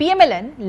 PMLN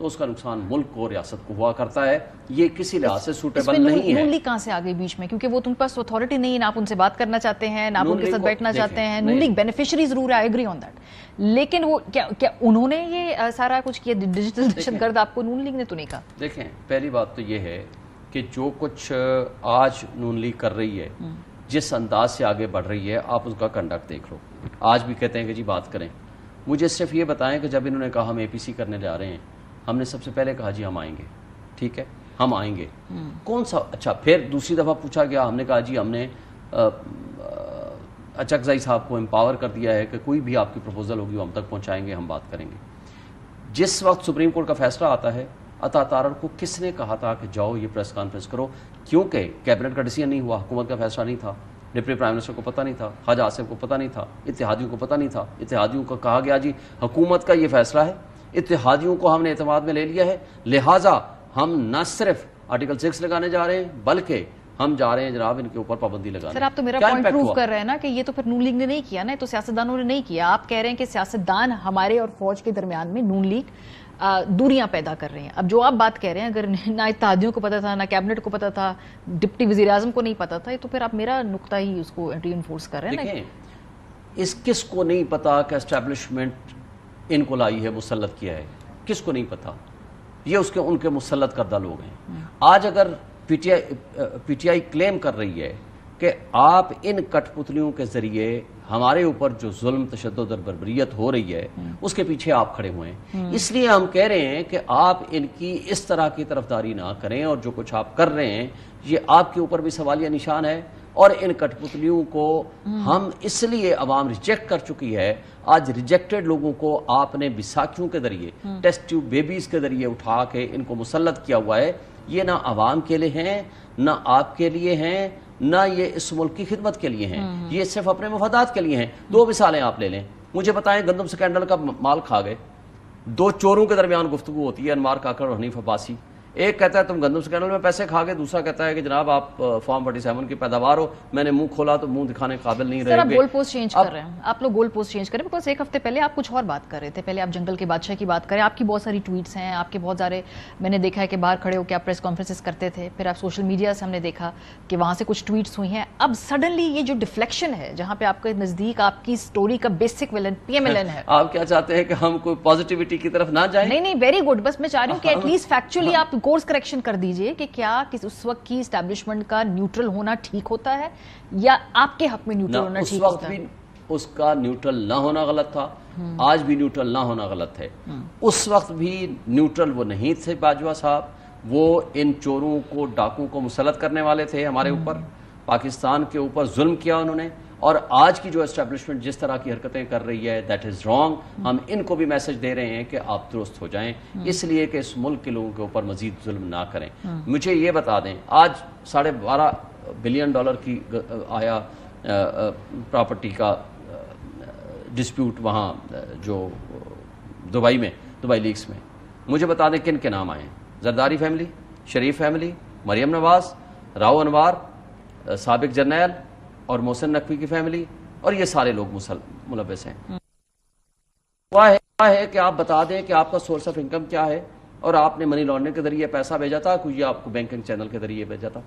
تو اس کا نقصان ملک کو، ریاست کو ہوا کرتا ہے. یہ کسی لحاظ سے سوٹیبل نہیں ہے. نون لیگ کہاں سے آ گئی بیچ میں؟ کیونکہ وہ تم پاس اتھارٹی نہیں ہے، نہ آپ ان سے بات کرنا چاہتے ہیں، نہ آپ ان کے ساتھ بیٹھنا چاہتے ہیں. نون لیگ بینیفیشری ضرور ہے، آئی ایگری آن دیٹ، لیکن وہ کیا انہوں نے یہ سارا کچھ کیا؟ ڈیجیٹل دہشت گرد آپ کو نون لیگ نے تو نہیں کہا. دیکھیں، پہلی بات تو یہ ہے کہ جو کچھ آج نون لیگ کر رہی ہے، جس انداز سے آگے بڑھ رہی ہے، آپ اس کا کنڈکٹ دیکھ لو. آج بھی کہتے ہیں کہ جی بات کریں. مجھے صرف یہ بتائیں کہ جب انہوں نے کہا ہم اے پی سی کرنے جا رہے ہیں، ہم نے سب سے پہلے کہا جی ہم آئیں گے، ٹھیک ہے ہم آئیں گے. کون سا اچھا پھر دوسری دفعہ پوچھا گیا، ہم نے کہا جی ہم نے اچکزئی صاحب کو امپاور کر دیا ہے کہ کوئی بھی آپ کی پروپوزل ہوگی وہ ہم تک پہنچائیں گے، ہم بات کریں گے. جس وقت سپریم کورٹ کا فیصلہ آتا ہے، عطا تارڑ کو کس نے کہا تھا کہ جاؤ یہ پریس کانفرنس کرو؟ کیونکہ کیبنٹ کا ڈیسیژن نہیں ہوا، حکومت کا فیصلہ نہیں تھا، ڈپٹی پرائم منسٹر کو پتہ نہیں تھا، خواجہ آصف کو پتہ نہیں تھا، اتحادیوں کو پتہ نہیں تھا. اتحادیوں کو کہا گیا جی حکومت کا یہ فیصلہ ہے، اتحادیوں کو ہم نے اعتماد میں لے لیا ہے، لہٰذا ہم نہ صرف آرٹیکل 6 لگانے جا رہے ہیں بلکہ ہم جا رہے ہیں جناب ان کے اوپر پابندی لگانے. سر آپ تو میرا پوائنٹ پروف کر رہے ہیں نا کہ یہ تو پھر نون لیگ نے نہیں کیا نا، تو سیاستدانوں نے نہیں کیا. آپ کہہ رہے ہیں کہ سیاستدان ہمارے اور فوج کے درمیان میں نون لیگ دوریاں پیدا کر رہے ہیں. اب جو آپ بات کہہ رہے ہیں، اگر نہ اتحادیوں کو پتا تھا، نہ کیبنٹ کو پتا تھا، ڈپٹی وزیر اعظم کو نہیں پتا تھا، تو پھر آپ میرا نقطہ ہی اس کو ری انفورس کر رہے ہیں. دیکھیں اس کس کو نہیں پتا کہ اسٹیبلشمنٹ ان کو لائی ہے، مسلط کیا ہے، کس کو نہیں پتا؟ یہ ان کے مسلط کردہ لوگ ہیں. آج اگر پی ٹی آئی کلیم کر رہی ہے کہ آپ ان کٹ پتلیوں کے ذریعے ہمارے اوپر جو ظلم، تشدد اور بربریت ہو رہی ہے اس کے پیچھے آپ کھڑے ہوئے ہیں، اس لیے ہم کہہ رہے ہیں کہ آپ ان کی اس طرح کی طرفداری نہ کریں، اور جو کچھ آپ کر رہے ہیں یہ آپ کے اوپر بھی سوالیہ نشان ہے. اور ان کٹ پتلیوں کو ہم اس لیے عوام ریجیکٹ کر چکی ہے. آج ریجیکٹڈ لوگوں کو آپ نے بیساکھیوں کے ذریعے، ٹیسٹ ٹیوب بیبیز کے ذریعے اٹھا کے ان کو مسلط کیا ہوا ہے. یہ نہ عوام کے لیے ہیں، نہ آپ کے لیے ہیں، نہ یہ اس ملک کی خدمت کے لیے ہیں، یہ صرف اپنے مفادات کے لیے ہیں. 2 مثالیں آپ لے لیں. مجھے بتائیں گندم سکینڈل کا مال کھا گئے، 2 چوروں کے درمیان گفتگو ہوتی ہے، انوار کاکڑ اور حنیف عباسی. ایک کہتا ہے تم گندم سکینڈل میں پیسے کھا گئے، دوسرا کہتا ہے کہ جناب آپ فارم 47 کی پیداوار ہو، میں نے منہ کھولا تو منہ دکھانے قابل نہیں رہے. سر آپ گول پوسٹ چینج کر رہے ہیں، آپ لوگ گول پوسٹ چینج کر رہے ہیں، بیکاز ایک ہفتے پہلے آپ کچھ اور بات کر رہے تھے. پہلے آپ جنگل کے بادشاہ کی بات کریں، آپ کی بہت ساری ٹویٹس ہیں، آپ کے بہت سارے میں نے دیکھا ہے کہ باہر کھڑے ہو کے آپ پریس کانفرنسز کرتے تھے، پھر آپ سوشل میڈیا سے ہم نے دیکھا کہ وہاں سے کچھ ٹویٹس ہوئی ہیں. اب سڈنلی یہ جو ڈیفلیکشن ہے، جہاں پہ آپ کے نزدیک آپ کی سٹوری کا basic villain P M L N ہے، آپ کیا چاہتے ہیں کہ ہم کوئی پازیٹیوٹی کی طرف نہ جائیں؟ نہیں ویری گڈ. بس میں چاہ رہی ہوں کہ ایٹ لیسٹ فیکچولی آپ کورس کریکشن کر دیجئے کہ کیا اس وقت کی اسٹیبلشمنٹ کا نیوٹرل ہونا ٹھیک ہوتا ہے یا آپ کے حق میں نیوٹرل ہونا ٹھیک ہوتا ہے؟ اس وقت بھی اس کا نیوٹرل نہ ہونا غلط تھا، آج بھی نیوٹرل نہ ہونا غلط ہے. اس وقت بھی نیوٹرل وہ نہیں تھے باجوہ صاحب، وہ ان چوروں کو، ڈاکوں کو مسلط کرنے والے تھے ہمارے اوپر. پاکستان کے اوپر ظلم کیا انہوں نے. اور آج کی جو اسٹیبلشمنٹ جس طرح کی حرکتیں کر رہی ہے، دیٹ از رانگ. ہم ان کو بھی میسج دے رہے ہیں کہ آپ درست ہو جائیں، اس لیے کہ اس ملک کے لوگوں کے اوپر مزید ظلم نہ کریں. مجھے یہ بتا دیں، آج $12.5 بلین کی آیا پراپرٹی کا ڈسپیوٹ وہاں جو دبئی میں، دبئی لیکس میں. مجھے بتا دیں کن کے نام آئے ہیں؟ زرداری فیملی، شریف فیملی، مریم نواز، راؤ انوار، سابق جرنیل اور محسن نقوی کی فیملی، اور یہ سارے لوگ ملوث ہیں. ہوا ہے کہ آپ بتا دیں کہ آپ کا سورس آف انکم کیا ہے، اور آپ نے منی لانڈرنگ کے ذریعے پیسہ بھیجا تھا، کوئی آپ کو بینکنگ چینل کے ذریعے بھیجا تھا.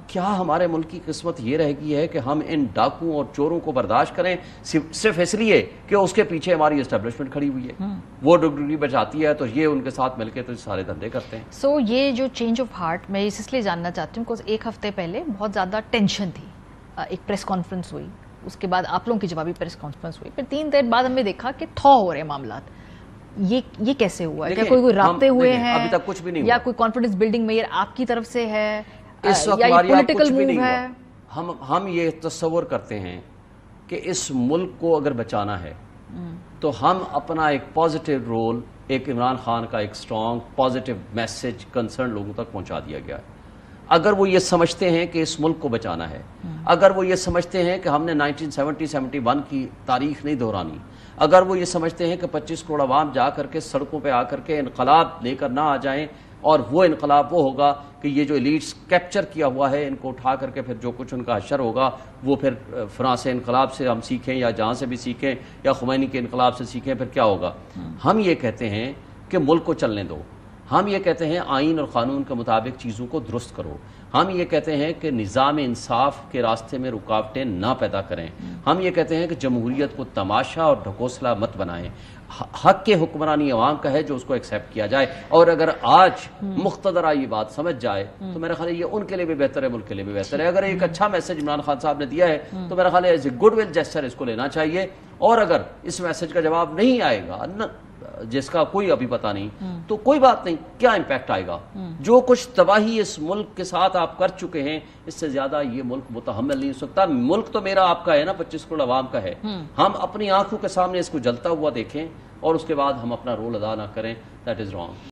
کیا ہمارے ملک کی قسمت یہ رہ گئی ہے کہ ہم ان ڈاکوں اور چوروں کو برداشت کریں صرف اس لیے کہ اس کے پیچھے ہماری اسٹیبلشمنٹ کھڑی ہوئی ہے، وہ ڈگری بچاتی ہے تو یہ ان کے ساتھ مل کے تو سارے دھندے کرتے ہیں. سو یہ جو چینج آف ہارٹ میں اس لیے جاننا چاہتی ہوں کہ 1 ہفتے پہلے بہت زیادہ ٹینشن تھی، ایک پریس کانفرنس ہوئی، اس کے بعد آپ لوگوں کی جوابی پریس کانفرنس ہوئی، پھر 3 دن بعد ہم نے دیکھا کہ تھو ہو رہے معاملات. یہ کیسے ہوا ہے؟ کیا کوئی رابطے ہوئے ہیں ابھی تک کچھ بھی نہیں، یا کوئی کانفیڈنس بلڈنگ میئر آپ کی طرف سے ہے، اس وقت یا یہ پولیٹیکل موو ہے؟ ہم یہ تصور کرتے ہیں کہ اس ملک کو اگر بچانا ہے تو ہم اپنا ایک پازیٹیو رول، ایک عمران خان کا ایک سٹرانگ پازیٹیو میسج کنسرن لوگوں تک پہنچا دیا گیا ہے. اگر وہ یہ سمجھتے ہیں کہ اس ملک کو بچانا ہے، اگر وہ یہ سمجھتے ہیں کہ ہم نے 1970-71 کی تاریخ نہیں دہرانی، اگر وہ یہ سمجھتے ہیں کہ 25 کروڑ عوام جا کر کے سڑکوں پہ آ کر کے انقلاب لے کر نہ آ جائیں، اور وہ انقلاب وہ ہوگا کہ یہ جو ایلیٹس کیپچر کیا ہوا ہے ان کو اٹھا کر کے پھر جو کچھ ان کا حشر ہوگا وہ پھر فرانس انقلاب سے ہم سیکھیں یا جہاں سے بھی سیکھیں یا خمینی کے انقلاب سے سیکھیں، پھر کیا ہوگا. ہم یہ کہتے ہیں کہ ملک کو چلنے دو. ہم یہ کہتے ہیں آئین اور قانون کے مطابق چیزوں کو درست کرو. ہم یہ کہتے ہیں کہ نظام انصاف کے راستے میں رکاوٹیں نہ پیدا کریں. ہم یہ کہتے ہیں کہ جمہوریت کو تماشا اور ڈھکوسلا مت بنائیں. حق کے حکمرانی عوام کا ہے جو اس کو ایکسیپٹ کیا جائے. اور اگر آج مقتدرہ یہ بات سمجھ جائے تو میرا خیال ہے یہ ان کے لیے بھی بہتر ہے, ملک کے لیے بھی بہتر ہے. اگر ایک اچھا میسج عمران خان صاحب نے دیا ہے تو میرا خیال ہے as a good will gesture اس کو لینا چاہیے. اور اگر اس میسج کا جواب نہیں آئے گا, جس کا کوئی ابھی پتہ نہیں, تو کوئی بات نہیں, کیا امپیکٹ آئے گا؟ جو کچھ تباہی اس ملک کے ساتھ آپ کر چکے ہیں اس سے زیادہ یہ ملک متحمل نہیں ہو سکتا. ملک تو میرا آپ کا ہے نا, 25 کروڑ عوام کا ہے. ہم اپنی آنکھوں کے سامنے اس کو جلتا ہوا دیکھیں اور اس کے بعد ہم اپنا رول ادا نہ کریں, دیٹ از رانگ.